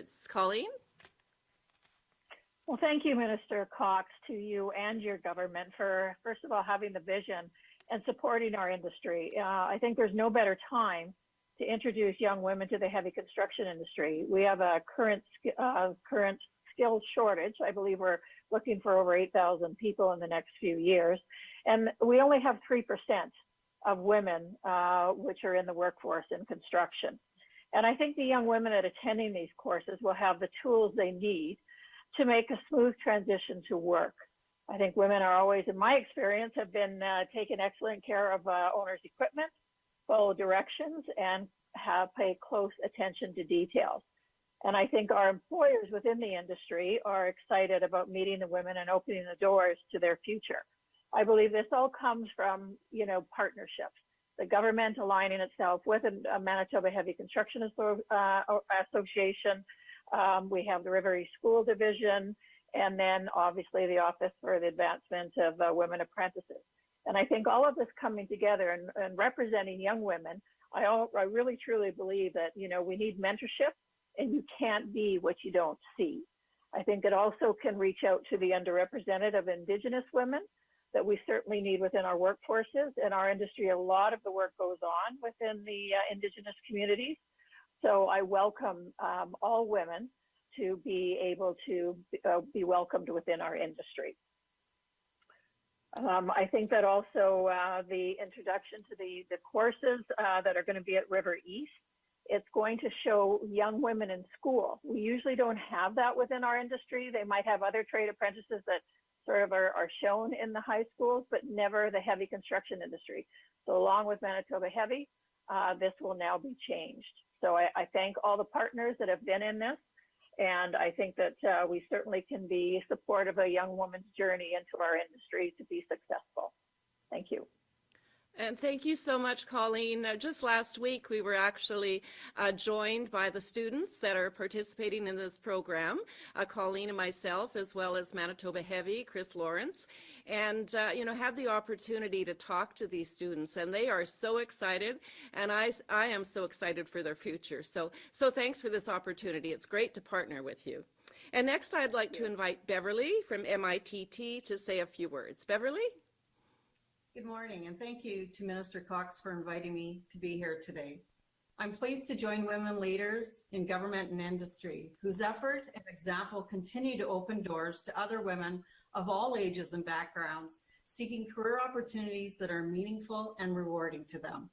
words. Colleen? Well, thank you, Minister Cox, to you and your government for, first of all, having the vision and supporting our industry. I think there's no better time to introduce young women to the heavy construction industry. We have a current skills shortage. I believe we're looking for over 8,000 people in the next few years. And we only have 3% of women which are in the workforce in construction. And I think the young women that are attending these courses will have the tools they need to make a smooth transition to work. I think women are always, in my experience, have been taking excellent care of owners' equipment, follow directions, and pay close attention to details. And I think our employers within the industry are excited about meeting the women and opening the doors to their future. I believe this all comes from, partnerships. The government aligning itself with a Manitoba Heavy Construction Association. We have the River East School Division, and then obviously the Office for the Advancement of Women Apprentices. And I think all of this coming together and representing young women, I really truly believe that, we need mentorship, and you can't be what you don't see. I think it also can reach out to the underrepresented of Indigenous women that we certainly need within our workforces. In our industry, a lot of the work goes on within the Indigenous communities. So I welcome all women to be able to be welcomed within our industry. I think that also the introduction to the courses that are going to be at River East, it's going to show young women in school. We usually don't have that within our industry. They might have other trade apprentices that sort of are shown in the high schools, but never the heavy construction industry. So along with Manitoba Heavy, this will now be changed. So I thank all the partners that have been in this, and I think that we certainly can be supportive of a young woman's journey into our industry to be successful. Thank you. And thank you so much, Colleen. Just last week, we were actually joined by the students that are participating in this program, Colleen and myself, as well as Manitoba Heavy, Chris Lawrence, and, had the opportunity to talk to these students, and they are so excited, and I am so excited for their future. So thanks for this opportunity. It's great to partner with you. And next, I'd like to invite Beverly from MITT to say a few words. Beverly? Good morning, and thank you to Minister Cox for inviting me to be here today. I'm pleased to join women leaders in government and industry whose effort and example continue to open doors to other women of all ages and backgrounds seeking career opportunities that are meaningful and rewarding to them.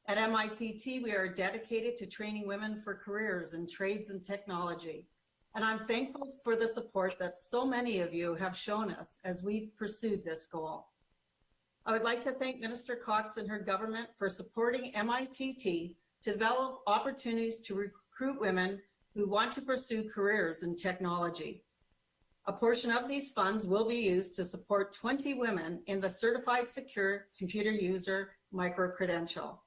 At MITT, we are dedicated to training women for careers in trades and technology, and I'm thankful for the support that so many of you have shown us as we've pursued this goal. I would like to thank Minister Cox and her government for supporting MITT to develop opportunities to recruit women who want to pursue careers in technology. A portion of these funds will be used to support 20 women in the Certified Secure Computer User micro-credential.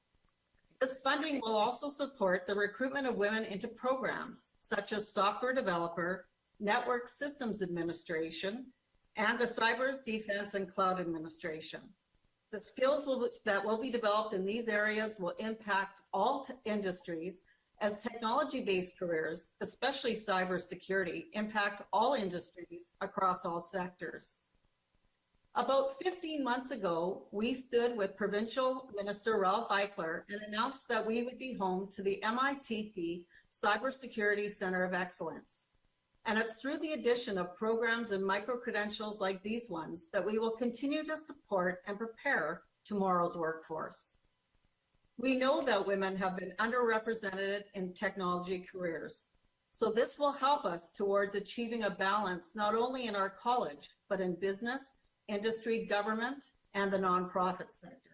This funding will also support the recruitment of women into programs such as software developer, network systems administration, and the cyber defense and cloud administration. The skills that will be developed in these areas will impact all industries as technology-based careers, especially cybersecurity, impact all industries across all sectors. About 15 months ago, we stood with Provincial Minister Ralph Eichler and announced that we would be home to the MITT Cybersecurity Center of Excellence. And it's through the addition of programs and micro-credentials like these ones that we will continue to support and prepare tomorrow's workforce. We know that women have been underrepresented in technology careers, so this will help us towards achieving a balance not only in our college, but in business, industry, government, and the nonprofit sector.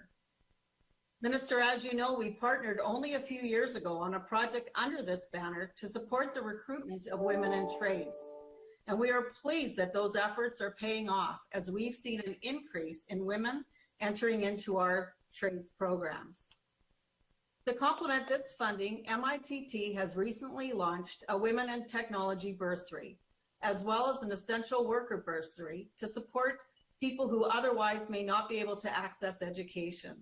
Minister, as you know, we partnered only a few years ago on a project under this banner to support the recruitment of women in trades. And we are pleased that those efforts are paying off as we've seen an increase in women entering into our trades programs. To complement this funding, MITT has recently launched a Women in Technology Bursary, as well as an Essential Worker Bursary to support people who otherwise may not be able to access education.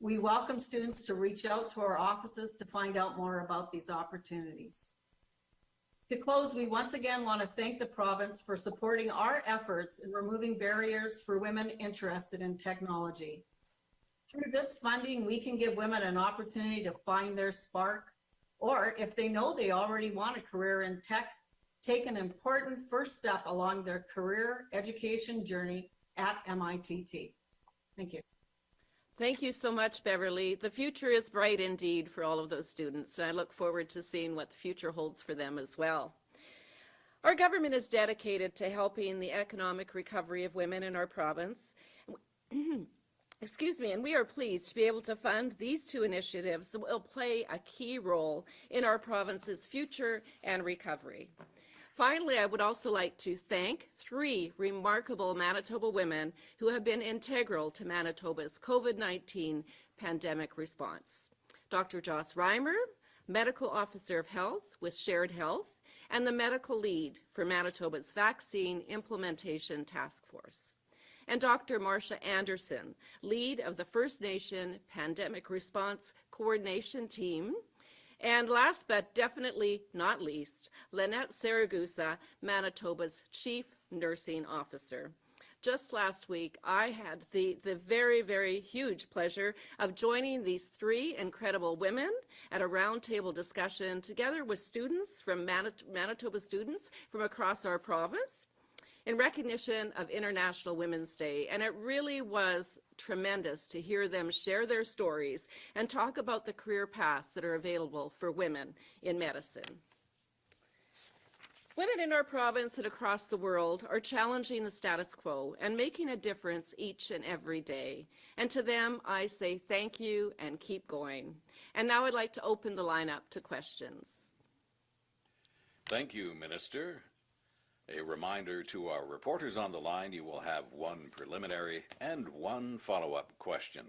We welcome students to reach out to our offices to find out more about these opportunities. To close, we once again want to thank the province for supporting our efforts in removing barriers for women interested in technology. Through this funding, we can give women an opportunity to find their spark, or if they know they already want a career in tech, take an important first step along their career education journey at MITT. Thank you. Thank you so much, Beverly. The future is bright indeed for all of those students, and I look forward to seeing what the future holds for them as well. Our government is dedicated to helping the economic recovery of women in our province. Excuse me, and we are pleased to be able to fund these two initiatives that will play a key role in our province's future and recovery. Finally, I would also like to thank 3 remarkable Manitoba women who have been integral to Manitoba's COVID-19 pandemic response. Dr. Joss Reimer, Medical Officer of Health with Shared Health, and the Medical Lead for Manitoba's Vaccine Implementation Task Force. And Dr. Marcia Anderson, Lead of the First Nation Pandemic Response Coordination Team. And last but definitely not least, Lynette Saragusa, Manitoba's Chief Nursing Officer. Just last week, I had the very, very huge pleasure of joining these 3 incredible women at a roundtable discussion together with students from Manitoba students from across our province, in recognition of International Women's Day, and it really was tremendous to hear them share their stories and talk about the career paths that are available for women in medicine. Women in our province and across the world are challenging the status quo and making a difference each and every day. And to them, I say thank you and keep going. And now I'd like to open the line up to questions. Thank you, Minister. A reminder to our reporters on the line, you will have 1 preliminary and 1 follow-up question.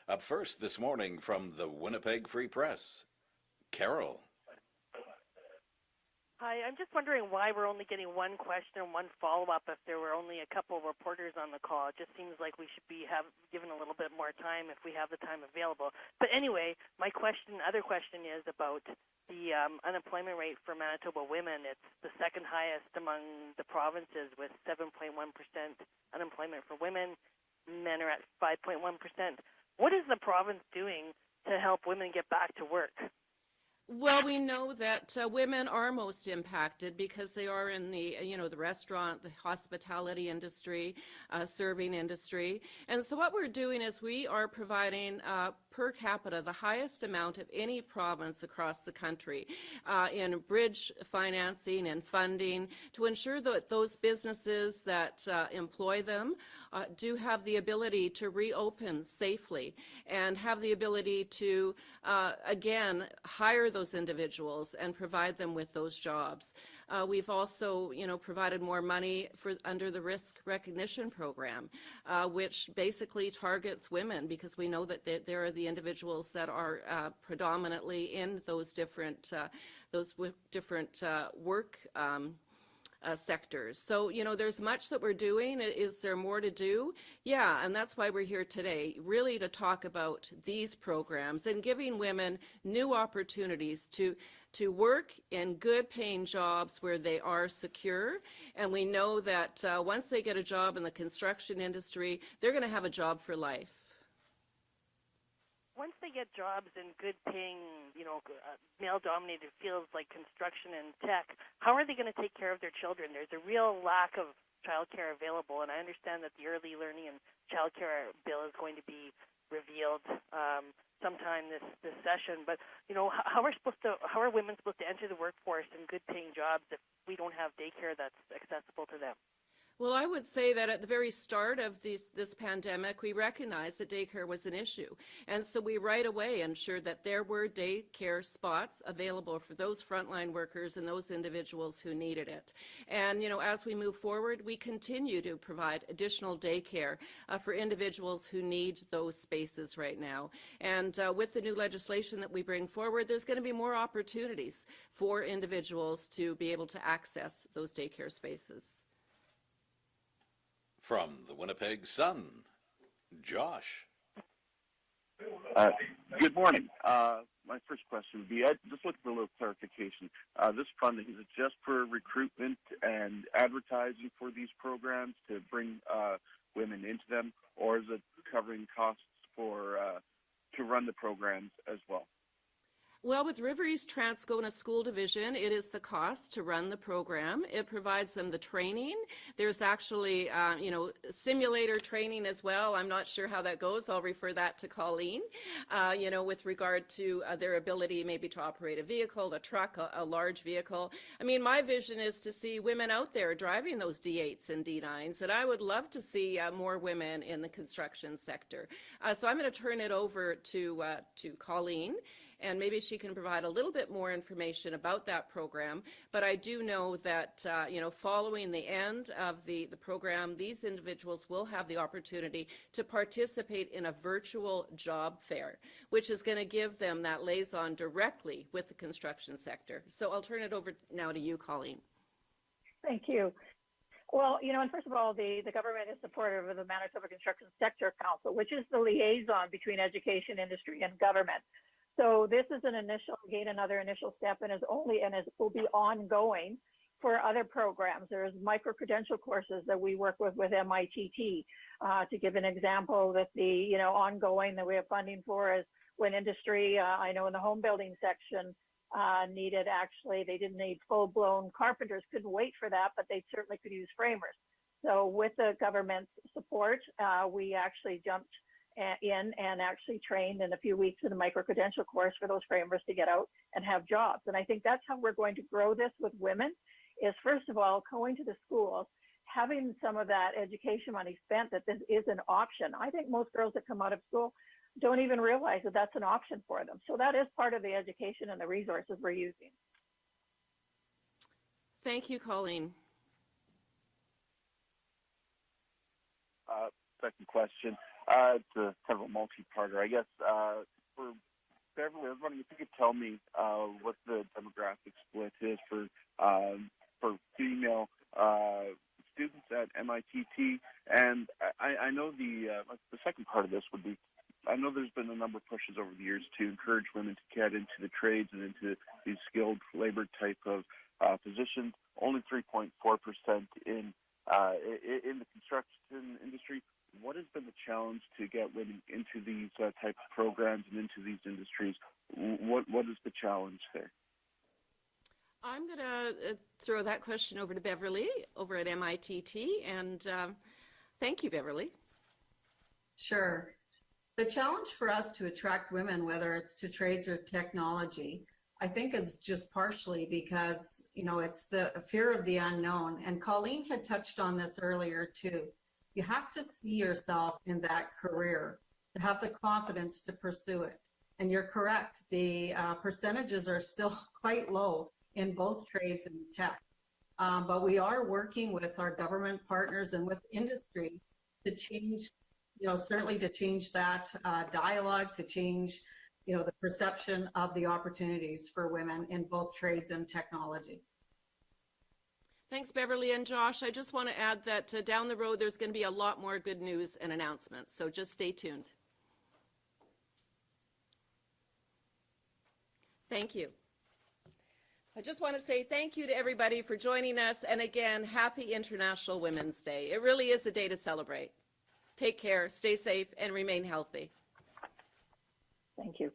Up first this morning from the Winnipeg Free Press, Carol. Hi, I'm just wondering why we're only getting 1 question and 1 follow-up if there were only a couple of reporters on the call. It just seems like we should be given a little bit more time if we have the time available. But anyway, my other question is about the unemployment rate for Manitoba women. It's the 2nd highest among the provinces with 7.1% unemployment for women. Men are at 5.1%. What is the province doing to help women get back to work? Well, we know that women are most impacted because they are in the, the restaurant, the hospitality industry, serving industry. And so what we're doing is we are providing per capita the highest amount of any province across the country in bridge financing and funding to ensure that those businesses that employ them do have the ability to reopen safely and have the ability to, again, hire those individuals and provide them with those jobs. We've also, provided more money under the Risk Recognition Program, which basically targets women because we know that there are the individuals that are predominantly in those different work sectors. So, there's much that we're doing. Is there more to do? Yeah, and that's why we're here today, really to talk about these programs and giving women new opportunities to work in good paying jobs where they are secure. And we know that once they get a job in the construction industry, they're going to have a job for life. Once they get jobs in good-paying, male-dominated fields like construction and tech, how are they going to take care of their children? There's a real lack of childcare available, and I understand that the early learning and childcare bill is going to be revealed sometime this session. But how are women supposed to enter the workforce in good-paying jobs if we don't have daycare that's accessible to them? Well, I would say that at the very start of this pandemic, we recognized that daycare was an issue. And so we right away ensured that there were daycare spots available for those frontline workers and those individuals who needed it. And, as we move forward, we continue to provide additional daycare for individuals who need those spaces right now. And with the new legislation that we bring forward, there's going to be more opportunities for individuals to be able to access those daycare spaces. From the Winnipeg Sun, Josh. Good morning. my first question would be, just looking for a little clarification. This funding, is it just for recruitment and advertising for these programs to bring women into them, or is it covering costs for to run the programs as well? Well, with River East Transcona School Division, it is the cost to run the program. It provides them the training. There's actually, simulator training as well. I'm not sure how that goes. I'll refer that to Colleen, with regard to their ability maybe to operate a vehicle, a truck, a large vehicle. I mean, my vision is to see women out there driving those D8s and D9s, and I would love to see more women in the construction sector. So I'm going to turn it over to Colleen, and maybe she can provide a little bit more information about that program. But I do know that, following the end of the program, these individuals will have the opportunity to participate in a virtual job fair, which is going to give them that liaison directly with the construction sector. So I'll turn it over now to you, Colleen. Thank you. Well, and first of all, the government is supportive of the Manitoba Construction Sector Council, which is the liaison between education, industry, and government. So this is another initial step, and will be ongoing for other programs. There's micro-credential courses that we work with MITT. To give an example, that the ongoing that we have funding for is when industry, I know in the home building section, they didn't need full-blown carpenters, couldn't wait for that, but they certainly could use framers. So with the government's support, we actually jumped in and actually trained in a few weeks in a micro-credential course for those framers to get out and have jobs. And I think that's how we're going to grow this with women, is first of all, going to the schools, having some of that education money spent, that this is an option. I think most girls that come out of school don't even realize that that's an option for them. So that is part of the education and the resources we're using. Thank you, Colleen. Second question. It's a kind of a multi-parter, I guess. For Beverly, I was wondering if you could tell me what the demographic split is for female students at MITT, and I know the second part of this would be, I know there's been a number of pushes over the years to encourage women to get into the trades and into these skilled labor type of positions. Only 3.4% in the construction industry. What has been the challenge to get women into these type of programs and into these industries? What is the challenge there? I'm going to throw that question over to Beverly over at MITT, and thank you, Beverly. Sure. The challenge for us to attract women, whether it's to trades or technology, I think is just partially because, it's the fear of the unknown. And Colleen had touched on this earlier too. You have to see yourself in that career to have the confidence to pursue it. And you're correct, the percentages are still quite low in both trades and tech. But we are working with our government partners and with industry to change, certainly to change that dialogue, to change, the perception of the opportunities for women in both trades and technology. Thanks, Beverly. And Josh, I just want to add that down the road, there's going to be a lot more good news and announcements. So just stay tuned. Thank you. I just want to say thank you to everybody for joining us. And again, happy International Women's Day. It really is a day to celebrate. Take care, stay safe, and remain healthy. Thank you.